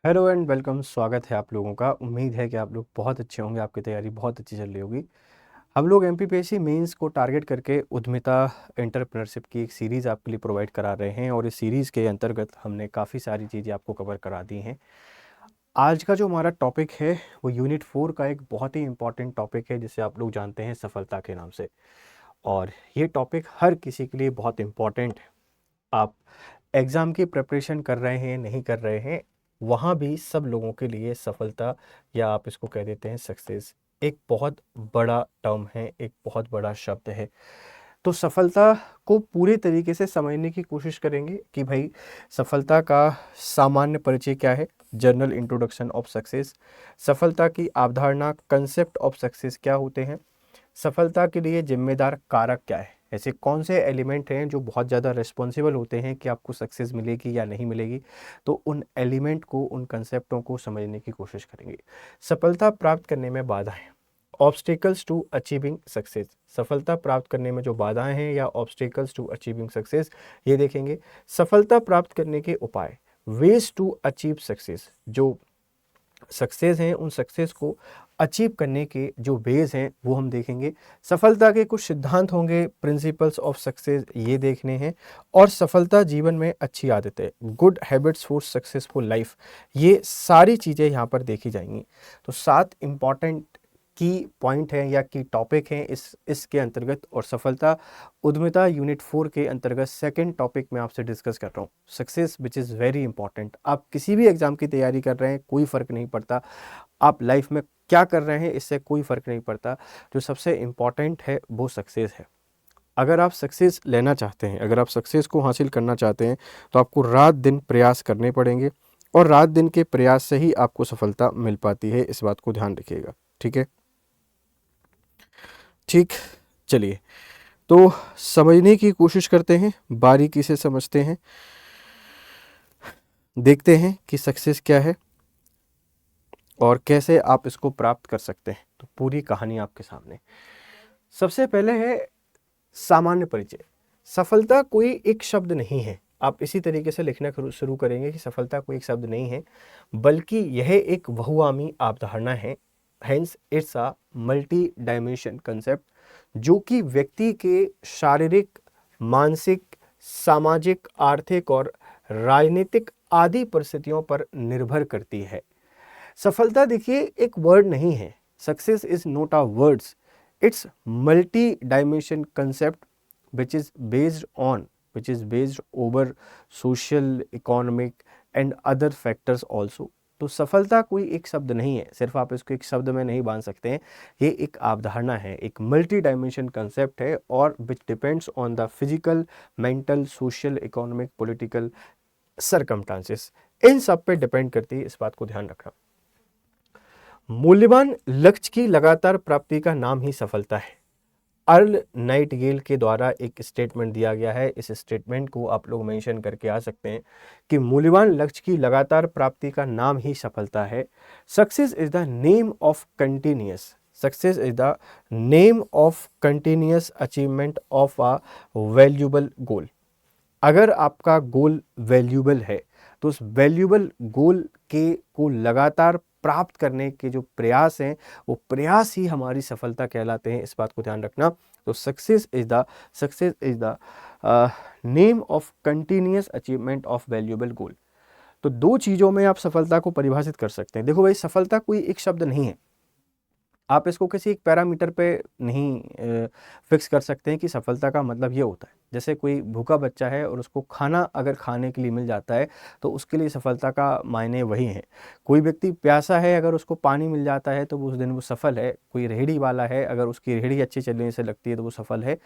Hello and welcome. स्वागत है आप लोगों का। उम्मीद है कि आप लोग बहुत अच्छे होंगे, आपकी तैयारी बहुत अच्छी चल रही होगी। हम लोग एमपीपीएससी मेंस को टारगेट करके उद्यमिता एंटरप्रेन्योरशिप की एक सीरीज़ आपके लिए प्रोवाइड करा रहे हैं और इस सीरीज़ के अंतर्गत हमने काफ़ी सारी चीज़ें आपको कवर करा दी हैं। आज का जो हमारा टॉपिक है वो यूनिट 4 का एक बहुत ही इंपॉर्टेंट टॉपिक है जिसे आप लोग जानते हैं सफलता के नाम से। और ये टॉपिक हर किसी के लिए बहुत इम्पॉर्टेंट है। आप एग्ज़ाम की प्रिपरेशन कर रहे हैं, नहीं कर रहे हैं, वहाँ भी सब लोगों के लिए सफलता या आप इसको कह देते हैं सक्सेस एक बहुत बड़ा टर्म है, एक बहुत बड़ा शब्द है। तो सफलता को पूरे तरीके से समझने की कोशिश करेंगे कि भाई सफलता का सामान्य परिचय क्या है, जनरल इंट्रोडक्शन ऑफ सक्सेस, सफलता की अवधारणा कंसेप्ट ऑफ सक्सेस क्या होते हैं, सफलता के लिए जिम्मेदार कारक क्या है, ऐसे कौन से एलिमेंट हैं जो बहुत ज़्यादा रिस्पॉन्सिबल होते हैं कि आपको सक्सेस मिलेगी या नहीं मिलेगी। तो उन एलिमेंट को, उन कंसेप्टों को समझने की कोशिश करेंगे। सफलता प्राप्त करने में बाधाएं, ऑब्स्टेकल्स टू अचीविंग सक्सेस, सफलता प्राप्त करने में जो बाधाएं हैं या ऑब्स्टेकल्स टू अचीविंग सक्सेस ये देखेंगे। सफलता प्राप्त करने के उपाय, वेज टू अचीव सक्सेस, जो सक्सेस हैं उन सक्सेस को अचीव करने के जो वेज हैं वो हम देखेंगे। सफलता के कुछ सिद्धांत होंगे, प्रिंसिपल्स ऑफ सक्सेस ये देखने हैं। और सफलता जीवन में अच्छी आदतें, good habits for successful life, ये सारी चीज़ें यहाँ पर देखी जाएंगी। तो 7 इंपॉर्टेंट की पॉइंट हैं या की टॉपिक हैं इसके अंतर्गत। और सफलता उद्यमिता यूनिट 4 के अंतर्गत सेकंड टॉपिक में आपसे डिस्कस कर रहा हूँ, success which is very important. आप किसी भी एग्जाम की तैयारी कर रहे हैं, कोई फ़र्क नहीं पड़ता आप लाइफ में क्या कर रहे हैं, इससे कोई फ़र्क नहीं पड़ता। जो सबसे इम्पॉर्टेंट है वो सक्सेस है। अगर आप सक्सेस लेना चाहते हैं, अगर आप सक्सेस को हासिल करना चाहते हैं तो आपको रात दिन प्रयास करने पड़ेंगे और रात दिन के प्रयास से ही आपको सफलता मिल पाती है। इस बात को ध्यान रखिएगा, ठीक है। ठीक, चलिए तो समझने की कोशिश करते हैं, बारीकी से समझते हैं, देखते हैं कि सक्सेस क्या है और कैसे आप इसको प्राप्त कर सकते हैं। तो पूरी कहानी आपके सामने। सबसे पहले है सामान्य परिचय। सफलता कोई एक शब्द नहीं है। आप इसी तरीके से लिखना शुरू करेंगे कि सफलता कोई एक शब्द नहीं है, बल्कि यह एक बहुआयामी अवधारणा है। Hence it's a multi dimension concept, जो कि व्यक्ति के शारीरिक, मानसिक, सामाजिक, आर्थिक और राजनीतिक आदि परिस्थितियों पर निर्भर करती है। सफलता देखिए एक वर्ड नहीं है। Success is not a words, it's multi dimension concept which is based over social, economic and other factors also। तो सफलता कोई एक शब्द नहीं है, सिर्फ आप इसको एक शब्द में नहीं बांध सकते हैं। ये एक अवधारणा है, एक मल्टी डायमेंशन कंसेप्ट है और which depends on the physical, mental, social, economic, political circumstances. इन सब पे डिपेंड करती है, इस बात को ध्यान रखना। मूल्यवान लक्ष्य की लगातार प्राप्ति का नाम ही सफलता है। अर्ल नाइटिंगेल के द्वारा एक स्टेटमेंट दिया गया है। इस स्टेटमेंट को आप लोग मेंशन करके आ सकते हैं कि मूल्यवान लक्ष्य की लगातार प्राप्ति का नाम ही सफलता है। Success is the name of continuous, success is the name of continuous achievement of a valuable goal. अगर आपका गोल वैल्यूबल है तो उस वैल्यूबल गोल के को लगातार प्राप्त करने के जो प्रयास हैं वो प्रयास ही हमारी सफलता कहलाते हैं। इस बात को ध्यान रखना। तो success is the name of continuous achievement of valuable goal. तो दो चीज़ों में आप सफलता को परिभाषित कर सकते हैं। देखो भाई, सफलता कोई एक शब्द नहीं है। आप इसको किसी एक पैरामीटर पे नहीं फिक्स कर सकते हैं कि सफलता का मतलब ये होता है। जैसे कोई भूखा बच्चा है और उसको खाना अगर खाने के लिए मिल जाता है तो उसके लिए सफलता का मायने वही है। कोई व्यक्ति प्यासा है, अगर उसको पानी मिल जाता है तो उस दिन वो सफल है। कोई रेहड़ी वाला है, अगर उसकी रेहड़ी अच्छी चलने से लगती है तो वो सफल है।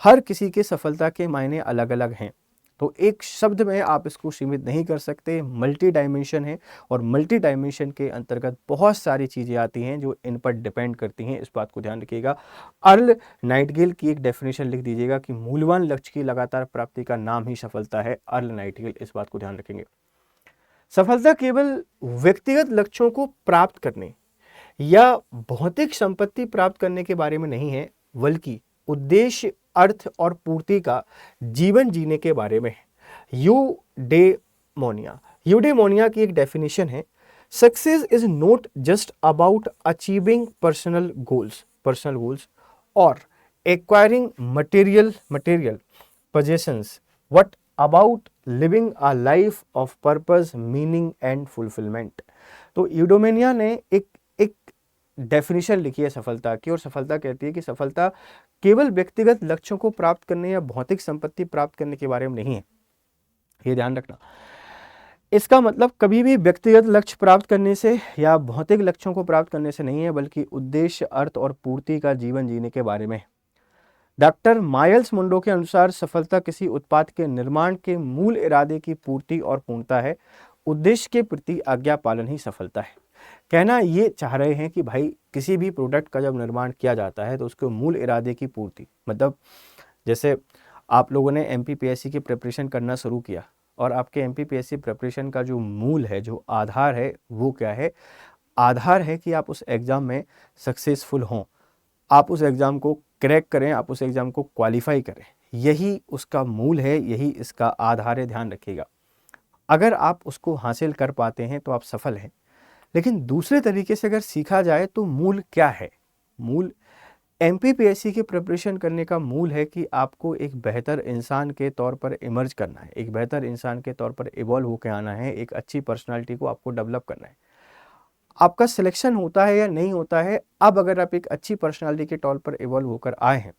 हर किसी के सफलता के मायने अलग अलग हैं। तो एक शब्द में आप इसको सीमित नहीं कर सकते, मल्टी डायमेंशन है और मल्टी डायमेंशन के अंतर्गत बहुत सारी चीज़ें आती हैं जो इन पर डिपेंड करती हैं। इस बात को ध्यान रखिएगा। अर्ल नाइटिंगेल की एक डेफिनेशन लिख दीजिएगा कि मूल्यवान लक्ष्य की लगातार प्राप्ति का नाम ही सफलता है। अर्ल नाइटिंगेल, इस बात को ध्यान रखेंगे। सफलता केवल व्यक्तिगत लक्ष्यों को प्राप्त करने या भौतिक संपत्ति प्राप्त करने के बारे में नहीं है, बल्कि उद्देश्य, अर्थ और पूर्ति का जीवन जीने के बारे में है। यूडेमोनिया, यूडेमोनिया की एक डेफिनेशन है success is not just about achieving personal goals और acquiring material possessions, what about living a life of purpose, meaning and fulfillment। तो यूडोमेनिया ने एक डेफिनेशन लिखी है सफलता की, और सफलता कहती है कि सफलता केवल व्यक्तिगत लक्ष्यों को प्राप्त करने या भौतिक संपत्ति प्राप्त करने के बारे में नहीं है। ये ध्यान रखना, इसका मतलब कभी भी व्यक्तिगत लक्ष्य प्राप्त करने से या भौतिक लक्ष्यों को प्राप्त करने से नहीं है, बल्कि उद्देश्य, अर्थ और पूर्ति का जीवन जीने के बारे में। डॉक्टर माइल्स मुंडो के अनुसार सफलता किसी उत्पाद के निर्माण के मूल इरादे की पूर्ति और पूर्णता है। उद्देश्य के प्रति आज्ञा पालन ही सफलता है। कहना ये चाह रहे हैं कि भाई किसी भी प्रोडक्ट का जब निर्माण किया जाता है तो उसके मूल इरादे की पूर्ति, मतलब जैसे आप लोगों ने एमपीपीएससी की प्रिपरेशन करना शुरू किया और आपके एमपीपीएससी प्रिपरेशन का जो मूल है, जो आधार है, वो क्या है? आधार है कि आप उस एग्ज़ाम में सक्सेसफुल हों, आप उस एग्ज़ाम को क्रैक करें, आप उस एग्ज़ाम को क्वालिफाई करें। यही उसका मूल है, यही इसका आधार है, ध्यान रखिएगा। अगर आप उसको हासिल कर पाते हैं तो आप सफल हैं। लेकिन दूसरे तरीके से अगर सीखा जाए तो मूल क्या है? मूल एमपीपीएससी की प्रिपरेशन करने का मूल है कि आपको एक बेहतर इंसान के तौर पर इमर्ज करना है, एक बेहतर इंसान के तौर पर इवॉल्व होकर आना है, एक अच्छी पर्सनालिटी को आपको डेवलप करना है। आपका सिलेक्शन होता है या नहीं होता है, अब अगर आप एक अच्छी पर्सनालिटी के तौर पर इवॉल्व होकर आए हैं,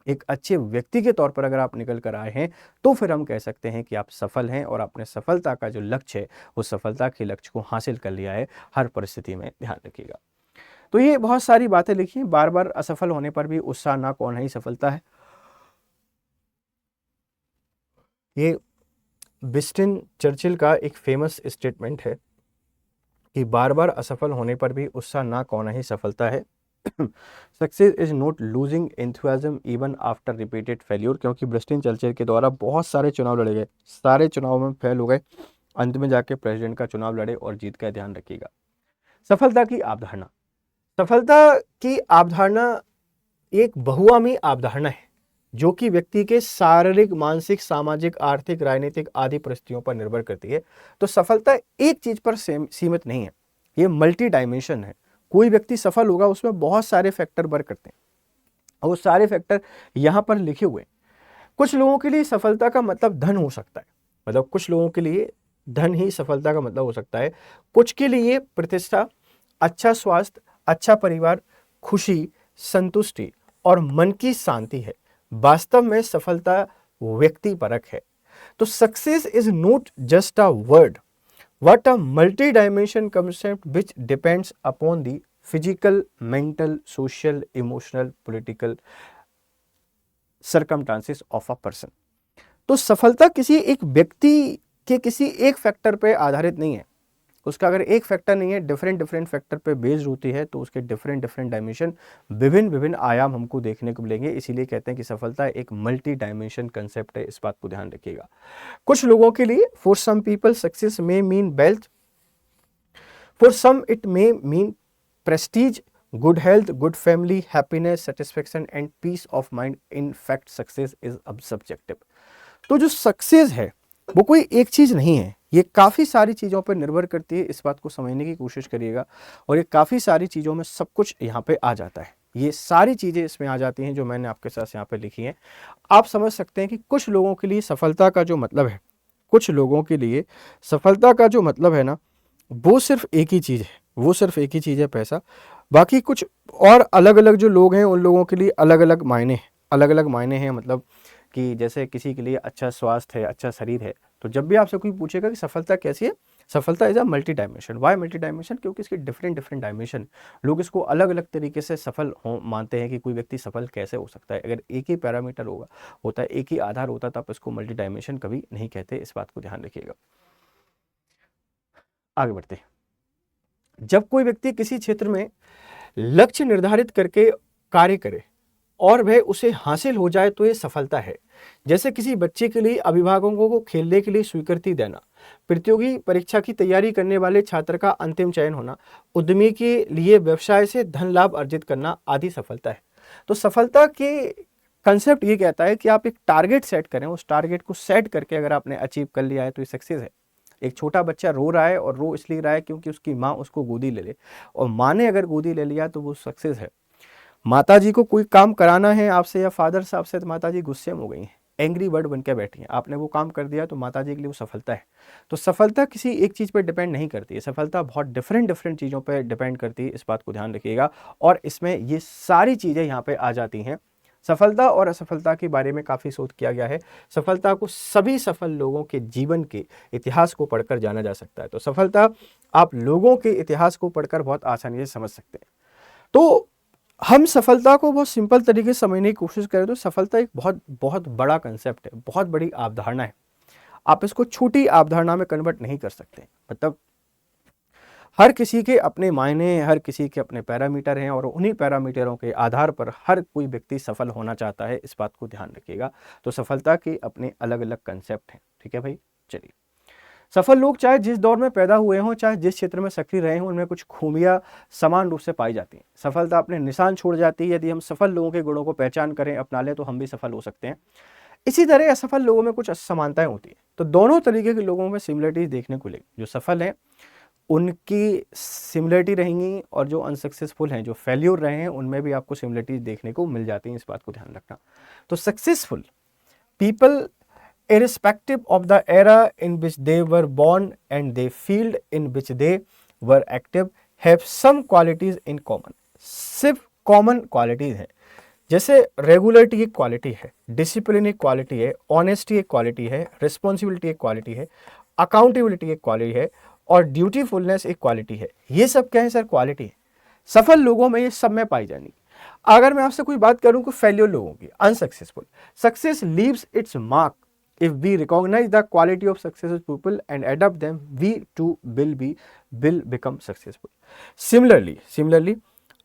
एक अच्छे व्यक्ति के तौर पर अगर आप निकल कर आए हैं, तो फिर हम कह सकते हैं कि आप सफल हैं और आपने सफलता का जो लक्ष्य है, उस सफलता के लक्ष्य को हासिल कर लिया है। हर परिस्थिति में ध्यान रखिएगा। तो ये बहुत सारी बातें लिखी हैं। बार बार असफल होने पर भी उत्साह ना कौन ही सफलता है। ये विंस्टन चर्चिल का एक फेमस स्टेटमेंट है कि बार बार असफल होने पर भी उत्साह ना खोना ही सफलता है। Success is not losing enthusiasm even after repeated failure. क्योंकि विंस्टन चर्चिल के द्वारा बहुत सारे चुनाव लड़े गए, सारे चुनाव में फेल हो गए, अंत में जाके प्रेसिडेंट का चुनाव लड़े और जीत का। ध्यान रखिएगा। सफलता की अवधारणा, सफलता की अवधारणा एक बहुआयामी अवधारणा है जो कि व्यक्ति के शारीरिक, मानसिक, सामाजिक, आर्थिक, राजनीतिक आदि परिस्थितियों पर निर्भर करती है। तो सफलता एक चीज पर सीमित नहीं है, ये मल्टी डायमेंशन है। कोई व्यक्ति सफल होगा, उसमें बहुत सारे फैक्टर वर्क करते हैं और वो सारे फैक्टर यहाँ पर लिखे हुए हैं। कुछ लोगों के लिए सफलता का मतलब धन हो सकता है, मतलब कुछ लोगों के लिए धन ही सफलता का मतलब हो सकता है। कुछ के लिए प्रतिष्ठा, अच्छा स्वास्थ्य, अच्छा परिवार, खुशी, संतुष्टि और मन की शांति है। वास्तव में सफलता व्यक्ति परक है। तो success is not just a word but a multi dimension concept which depends upon the physical, mental, social, emotional, political circumstances of a person. तो सफलता किसी एक व्यक्ति के किसी एक फैक्टर पे आधारित नहीं है। उसका अगर एक फैक्टर नहीं है, डिफरेंट फैक्टर पे बेस्ड होती है, तो उसके डिफरेंट डायमेंशन, विभिन्न आयाम हमको देखने को मिलेंगे। इसीलिए कहते हैं कि सफलता एक मल्टी डायमेंशन कंसेप्ट है। इस बात को ध्यान रखिएगा। कुछ लोगों के लिए, for some people success may mean wealth, for some it may mean prestige, good health, good family, happiness, satisfaction and peace of mind. In fact success is subjective. तो जो सक्सेस है वो कोई एक चीज नहीं है, ये काफ़ी सारी चीज़ों पर निर्भर करती है। इस बात को समझने की कोशिश करिएगा। और ये काफ़ी सारी चीज़ों में सब कुछ यहाँ पे आ जाता है। ये सारी चीज़ें इसमें आ जाती हैं जो मैंने आपके साथ यहाँ पे लिखी हैं। आप समझ सकते हैं कि कुछ लोगों के लिए सफलता का जो मतलब है, कुछ लोगों के लिए सफलता का जो मतलब है ना, वो सिर्फ एक ही चीज़ है, वो सिर्फ एक ही चीज़ है, पैसा। बाकी कुछ और अलग अलग जो लोग हैं, उन लोगों के लिए अलग अलग मायने हैं। मतलब कि जैसे किसी के लिए अच्छा स्वास्थ्य है, अच्छा शरीर है, तो जब भी आपसे कोई पूछेगा कि सफलता कैसी है, सफलता is a multi dimension. Why multi dimension? क्योंकि इसके डिफरेंट डायमेंशन, लोग इसको अलग अलग तरीके से सफल हो मानते हैं कि कोई व्यक्ति सफल कैसे हो सकता है। अगर एक ही पैरामीटर होता है, एक ही आधार होता, तो आप इसको मल्टी डायमेंशन कभी नहीं कहते। इस बात को ध्यान रखिएगा। आगे बढ़ते हैं। जब कोई व्यक्ति किसी क्षेत्र में लक्ष्य निर्धारित करके कार्य करे और वह उसे हासिल हो जाए तो ये सफलता है। जैसे किसी बच्चे के लिए अभिभावकों को खेलने के लिए स्वीकृति देना, प्रतियोगी परीक्षा की तैयारी करने वाले छात्र का अंतिम चयन होना, उद्यमी के लिए व्यवसाय से धन लाभ अर्जित करना आदि सफलता है। तो सफलता के कंसेप्ट ये कहता है कि आप एक टारगेट सेट करें, उस टारगेट को सेट करके अगर आपने अचीव कर लिया है तो ये सक्सेस है। एक छोटा बच्चा रो रहा है और रो इसलिए रहा है क्योंकि उसकी माँ उसको गोदी ले ले, और माँ ने अगर गोदी ले लिया तो वो सक्सेस है। माता जी को कोई काम कराना है आपसे या फादर साहब से, तो माता जी गुस्से में हो गई हैं, एंग्री बर्ड बन के बैठी हैं, आपने वो काम कर दिया तो माता जी के लिए वो सफलता है। तो सफलता किसी एक चीज़ पर डिपेंड नहीं करती है, सफलता बहुत डिफरेंट डिफरेंट चीज़ों पर डिपेंड करती है, इस बात को ध्यान रखिएगा। और इसमें ये सारी चीज़ें यहाँ पे आ जाती हैं। सफलता और असफलता के बारे में काफ़ी शोध किया गया है। सफलता को सभी सफल लोगों के जीवन के इतिहास को पढ़कर जाना जा सकता है। तो सफलता आप लोगों के इतिहास को पढ़कर बहुत आसानी से समझ सकते हैं। तो हम सफलता को बहुत सिंपल तरीके से समझने की कोशिश करें तो सफलता एक बहुत बहुत बड़ा कंसेप्ट है, बहुत बड़ी अवधारणा है। आप इसको छोटी अवधारणा में कन्वर्ट नहीं कर सकते। मतलब हर किसी के अपने मायने, हर किसी के अपने पैरामीटर हैं और उन्हीं पैरामीटरों के आधार पर हर कोई व्यक्ति सफल होना चाहता है, इस बात को ध्यान रखिएगा। तो सफलता के अपने अलग अलग कंसेप्ट हैं, ठीक है भाई। चलिए, सफल लोग चाहे जिस दौर में पैदा हुए हों, चाहे जिस क्षेत्र में सक्रिय रहे हों, उनमें कुछ खूबियां समान रूप से पाई जाती हैं। सफलता अपने निशान छोड़ जाती है। यदि हम सफल लोगों के गुणों को पहचान करें, अपना लें, तो हम भी सफल हो सकते हैं। इसी तरह असफल लोगों में कुछ असमानताएं होती हैं। तो दोनों तरीके के लोगों में सिमिलरिटीज देखने को मिलेगी। जो सफल हैं उनकी सिमिलरिटी रहेंगी, और जो अनसक्सेसफुल हैं, जो फेल्योर रहे हैं, उनमें भी आपको सिमिलरिटीज देखने को मिल जाती हैं, इस बात को ध्यान रखना। तो successful people, irrespective of the era in which they were born and the field in which they were active, have some qualities in common। सिर्फ कॉमन क्वालिटीज हैं, जैसे रेगुलरिटी एक क्वालिटी है, डिसिप्लिन एक क्वालिटी है, ऑनेस्टी एक quality है, responsibility एक क्वालिटी है, अकाउंटेबिलिटी एक क्वालिटी है, और ड्यूटीफुलनेस एक क्वालिटी है। ये सब क्या है सर? क्वालिटी है। सफल लोगों में ये सब में पाई जानी। अगर मैं आपसे कोई बात करूं कि फेल्योर लोगों की, unsuccessful, success leaves it's mark. If we recognize the quality of successful people and adopt them, we too will become successful. Similarly,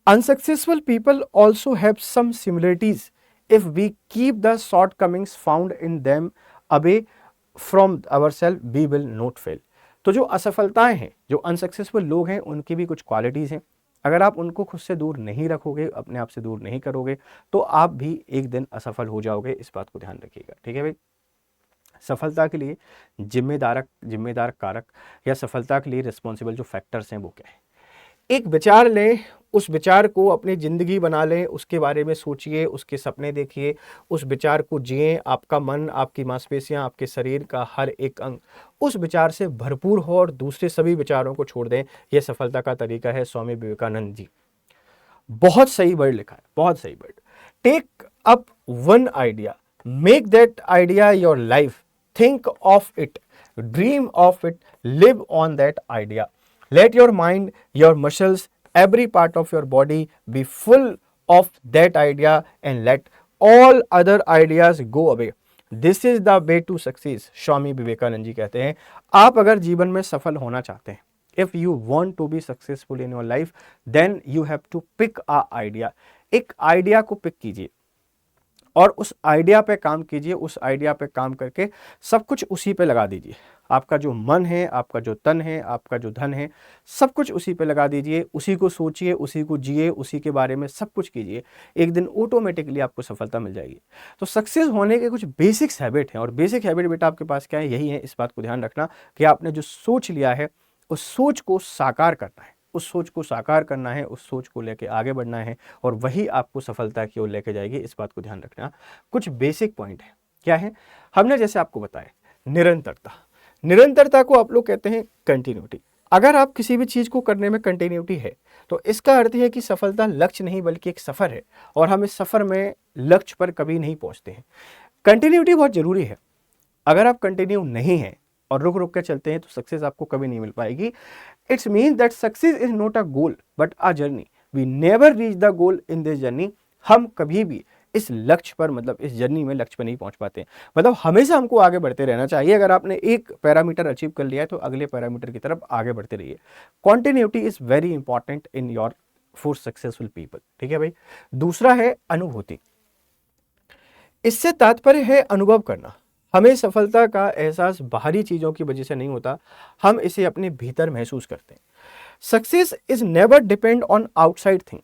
unsuccessful people also have some similarities. If we keep the shortcomings found in them away from ourselves, we will not fail. तो जो असफलताएं हैं, जो unsuccessful लोग हैं, उनकी भी कुछ qualities हैं। अगर आप उनको खुद से दूर नहीं रखोगे, अपने आप से दूर नहीं करोगे, तो आप भी एक दिन असफल हो जाओगे, इस बात को ध्यान रखिएगा, ठीक है भाई। सफलता के लिए जिम्मेदार कारक या सफलता के लिए रिस्पॉन्सिबल जो फैक्टर्स हैं वो क्या है? एक विचार लें, उस विचार को अपनी ज़िंदगी बना लें, उसके बारे में सोचिए, उसके सपने देखिए, उस विचार को जिएं। आपका मन, आपकी मांसपेशियां, आपके शरीर का हर एक अंग उस विचार से भरपूर हो और दूसरे सभी विचारों को छोड़ दें। यह सफलता का तरीका है। स्वामी विवेकानंद जी, बहुत सही वर्ड लिखा है, बहुत सही word. Take up one idea, make that idea your life, think of it, dream of it, live on that idea. Let your mind, your muscles, every part of your body be full of that idea and let all other ideas go away. This is the way to success. Swami Vivekananda ji कहते हैं, आप अगर जीवन में सफल होना चाहते हैं, if you want to be successful in your life, then you have to pick a idea. एक आइडिया को पिक कीजिए और उस आइडिया पे काम कीजिए। उस आइडिया पे काम करके सब कुछ उसी पे लगा दीजिए। आपका जो मन है, आपका जो तन है, आपका जो धन है, सब कुछ उसी पे लगा दीजिए। उसी को सोचिए, उसी को जिए, उसी के बारे में सब कुछ कीजिए। एक दिन ऑटोमेटिकली आपको सफलता मिल जाएगी। तो सक्सेस होने के कुछ बेसिक्स हैबिट हैं, और बेसिक हैबिट बेटा आपके पास क्या है? यही है। इस बात को ध्यान रखना कि आपने जो सोच लिया है, उस सोच को साकार करना है, उस सोच को साकार करना है, उस सोच को लेके आगे बढ़ना है, और वही आपको सफलता की ओर लेके जाएगी। इस बात को ध्यान रखना। कुछ बेसिक पॉइंट है, क्या है? हमने जैसे आपको बताया, निरंतरता को आप लोग कहते हैं कंटिन्यूटी। अगर आप किसी भी चीज को करने में कंटिन्यूटी है, तो इसका अर्थ है कि सफलता लक्ष्य नहीं बल्कि एक सफर है, और हम इस सफर में लक्ष्य पर कभी नहीं पहुंचते हैं। कंटिन्यूटी बहुत जरूरी है। अगर आप कंटिन्यू नहीं है और रुक रुक के चलते हैं, तो सक्सेस आपको कभी नहीं मिल पाएगी। It's mean that success is not a goal but a journey. We never reach the goal in this journey. हम कभी भी इस लक्ष्य पर, मतलब इस जर्नी में लक्ष्य पर नहीं पहुंच पाते। मतलब हमेशा हमको आगे बढ़ते रहना चाहिए। अगर आपने एक पैरामीटर अचीव कर लिया है, तो अगले पैरामीटर की तरफ आगे बढ़ते रहिए। Continuity is very important in your for successful people, ठीक है भाई। दूसरा है अनुभूति। इससे तात्पर्य है अनुभव करना। हमें सफलता का एहसास बाहरी चीजों की वजह से नहीं होता, हम इसे अपने भीतर महसूस करते हैं। Success is never depend on outside thing.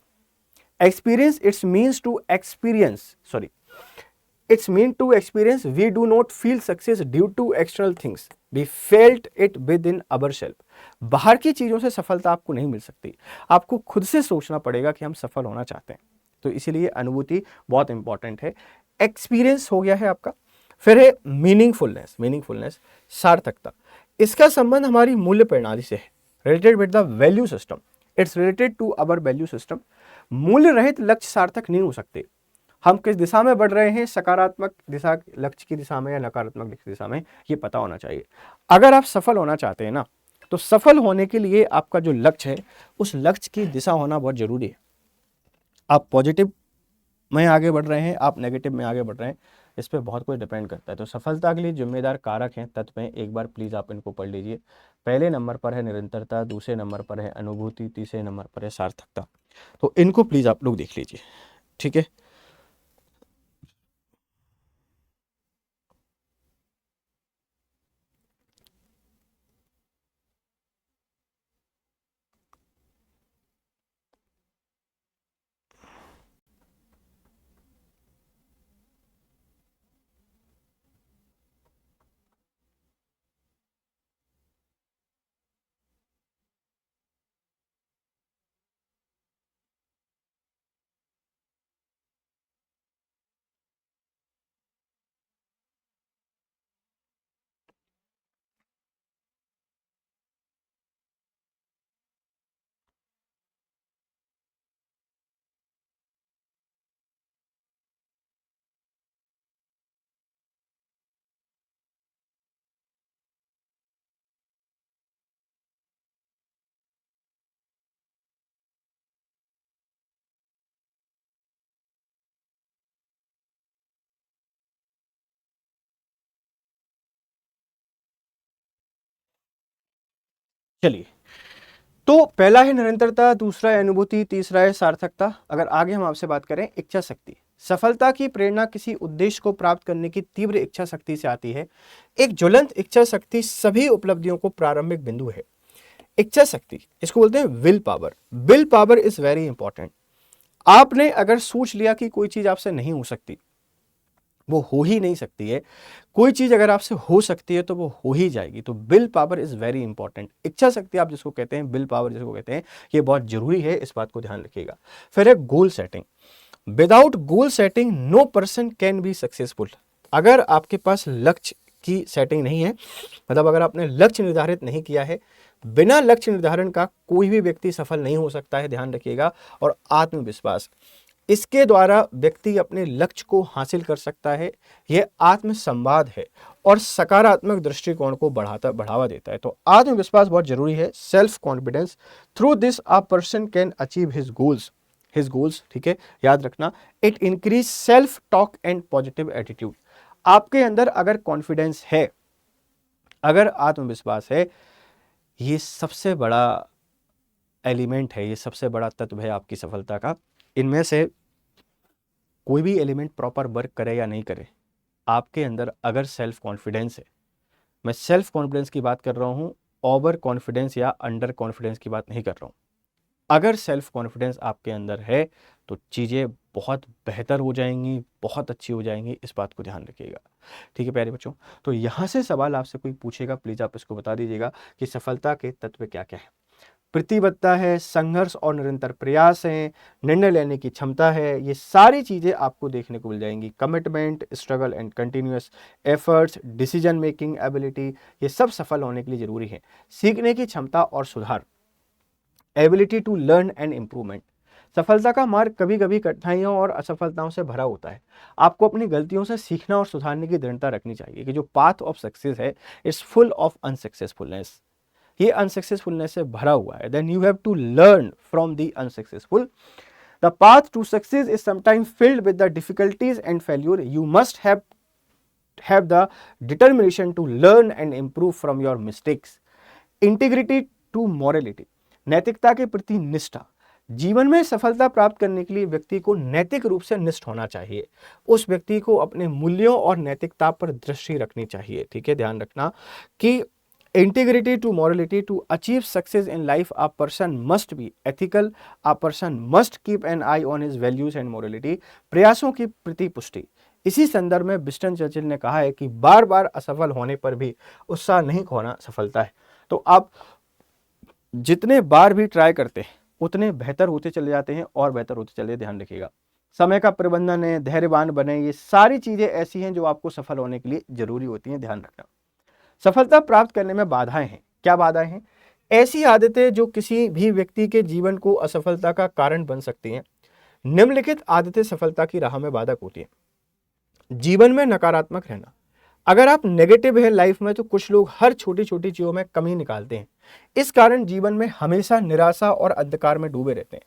Experience it's means to experience, It's mean to experience. We do not feel success due to external things. We felt it within ourselves. बाहर की चीजों से सफलता आपको नहीं मिल सकती, आपको खुद से सोचना पड़ेगा कि हम सफल होना चाहते हैं। तो इसीलिए अनुभूति बहुत इंपॉर्टेंट है। एक्सपीरियंस हो गया है आपका। फिर है मीनिंगफुलनेस। मीनिंगफुलनेस, सार्थकता। इसका संबंध हमारी मूल्य प्रणाली से है, related with the value system. It's related to our value system. मूल्य रहित लक्ष्य सार्थक नहीं हो सकते। हम किस दिशा में बढ़ रहे हैं, सकारात्मक दिशा लक्ष्य की दिशा में या नकारात्मक लक्ष्य की दिशा में, ये पता होना चाहिए। अगर आप सफल होना चाहते हैं ना, तो सफल होने के लिए आपका जो लक्ष्य है, उस लक्ष्य की दिशा होना बहुत जरूरी है। आप पॉजिटिव में आगे बढ़ रहे हैं, आप नेगेटिव में आगे बढ़ रहे हैं, इस पर बहुत कुछ डिपेंड करता है। तो सफलता के लिए जिम्मेदार कारक हैं तत्व हैं, एक बार प्लीज आप इनको पढ़ लीजिए। पहले नंबर पर है निरंतरता, दूसरे नंबर पर है अनुभूति, तीसरे नंबर पर है सार्थकता। तो इनको प्लीज आप लोग देख लीजिए, ठीक है। चलिए, तो पहला है निरंतरता, दूसरा है अनुभूति, तीसरा है सार्थकता। अगर आगे हम आपसे बात करें इच्छा शक्ति, सफलता की प्रेरणा किसी उद्देश्य को प्राप्त करने की तीव्र इच्छा शक्ति से आती है। एक ज्वलंत इच्छा शक्ति सभी उपलब्धियों को प्रारंभिक बिंदु है। इच्छा शक्ति, इसको बोलते हैं will power. Will power is very important. आपने अगर सोच लिया कि कोई चीज आपसे नहीं हो सकती, वो हो ही नहीं सकती है। कोई चीज अगर आपसे हो सकती है तो वो हो ही जाएगी। तो will power is very important. इच्छा शक्ति आप जिसको कहते हैं, विल पावर जिसको कहते हैं, ये बहुत जरूरी है, इस बात को ध्यान रखिएगा। फिर है goal setting. Without goal setting no person can be successful. अगर आपके पास लक्ष्य की सेटिंग नहीं है, मतलब अगर आपने लक्ष्य निर्धारित नहीं किया है, बिना लक्ष्य निर्धारण का कोई भी व्यक्ति सफल नहीं हो सकता है, ध्यान रखिएगा। और आत्मविश्वास, इसके द्वारा व्यक्ति अपने लक्ष्य को हासिल कर सकता है। यह आत्मसंवाद है और सकारात्मक दृष्टिकोण को बढ़ावा देता है। तो आत्मविश्वास बहुत जरूरी है, self confidence. Through this a person can achieve his goals, ठीक है, याद रखना। It increase self talk and positive attitude. आपके अंदर अगर कॉन्फिडेंस है, अगर आत्मविश्वास है, ये सबसे बड़ा एलिमेंट है, ये सबसे बड़ा तत्व है आपकी सफलता का। इनमें से कोई भी एलिमेंट प्रॉपर वर्क करे या नहीं करे, आपके अंदर अगर सेल्फ कॉन्फिडेंस है, मैं सेल्फ कॉन्फिडेंस की बात कर रहा हूं, ओवर कॉन्फिडेंस या अंडर कॉन्फिडेंस की बात नहीं कर रहा हूं। अगर सेल्फ कॉन्फिडेंस आपके अंदर है तो चीज़ें बहुत बेहतर हो जाएंगी, बहुत अच्छी हो जाएंगी, इस बात को ध्यान रखिएगा, ठीक है प्यारे बच्चों। तो यहाँ से सवाल आपसे कोई पूछेगा, प्लीज़ आप इसको बता दीजिएगा कि सफलता के तत्व क्या क्या है। प्रतिबद्धता है, संघर्ष और निरंतर प्रयास है, निर्णय लेने की क्षमता है, ये सारी चीज़ें आपको देखने को मिल जाएंगी। Commitment, struggle and continuous efforts, decision making ability, ये सब सफल होने के लिए जरूरी है। सीखने की क्षमता और सुधार, ability to learn and improvement. सफलता का मार्ग कभी कभी कठिनाइयों और असफलताओं से भरा होता है। आपको अपनी गलतियों से सीखना और सुधारने की दृढ़ता रखनी चाहिए कि जो पाथ ऑफ सक्सेस है इज फुल ऑफ अनसक्सेसफुलनेस, ये अनसक्सेसफुलनेस से भरा हुआ है। Then you have to learn from the unsuccessful. The path to success is sometimes filled with the difficulties and failure. You must have the determination to learn and improve from your mistakes. Integrity to morality, नैतिकता के प्रति निष्ठा। जीवन में सफलता प्राप्त करने के लिए व्यक्ति को नैतिक रूप से निष्ठ होना चाहिए। उस व्यक्ति को अपने मूल्यों और नैतिकता पर दृष्टि रखनी चाहिए, ठीक है, ध्यान रखना कि integrity to morality. To achieve success in life a person must be ethical, a person must keep an eye on his values and morality. प्रयासों की प्रतिपुष्टि, इसी संदर्भ में विंस्टन चर्चिल ने कहा है कि बार बार असफल होने पर भी उत्साह नहीं खोना सफलता है। तो आप जितने बार भी ट्राई करते हैं उतने बेहतर होते चले जाते हैं और बेहतर होते चले, ध्यान रखिएगा। समय का प्रबंधन है, धैर्यवान बने, ये सारी चीजें ऐसी हैं जो आपको सफल होने के लिए जरूरी होती हैं, ध्यान रखना। सफलता प्राप्त करने में बाधाएं हैं। क्या बाधाएं हैं? ऐसी आदतें जो किसी भी व्यक्ति के जीवन को असफलता का कारण बन सकती हैं। निम्नलिखित आदतें सफलता की राह में बाधक होती हैं। जीवन में नकारात्मक रहना। अगर आप नेगेटिव है लाइफ में तो कुछ लोग हर छोटी छोटी चीजों में कमी निकालते हैं। इस कारण जीवन में हमेशा निराशा और अंधकार में डूबे रहते हैं।